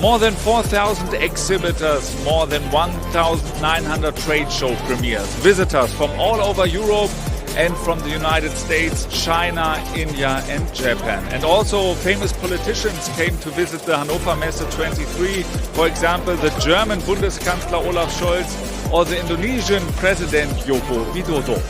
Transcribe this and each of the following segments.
More than 4,000 exhibitors, more than 1,900 trade show premieres, visitors from all over Europe and from the United States, China, India and Japan. And also famous politicians came to visit the Hannover Messe 23, for example, the German Bundeskanzler Olaf Scholz or the Indonesian President Joko Widodo.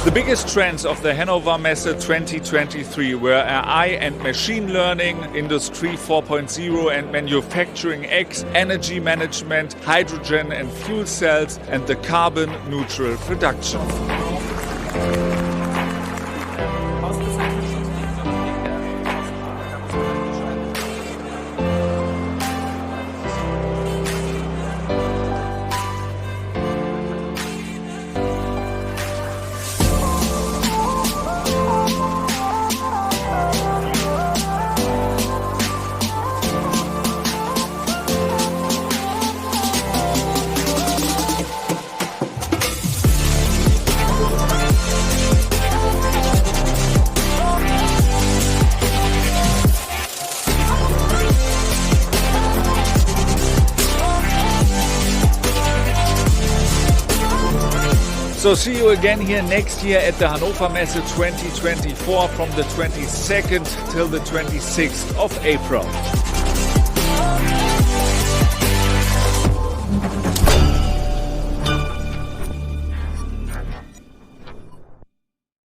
The biggest trends of the Hannover Messe 2023 were AI and machine learning, Industry 4.0 and Manufacturing X, energy management, hydrogen and fuel cells, and the carbon neutral production. So see you again here next year at the Hannover Messe 2024 from the 22nd till the 26th of April.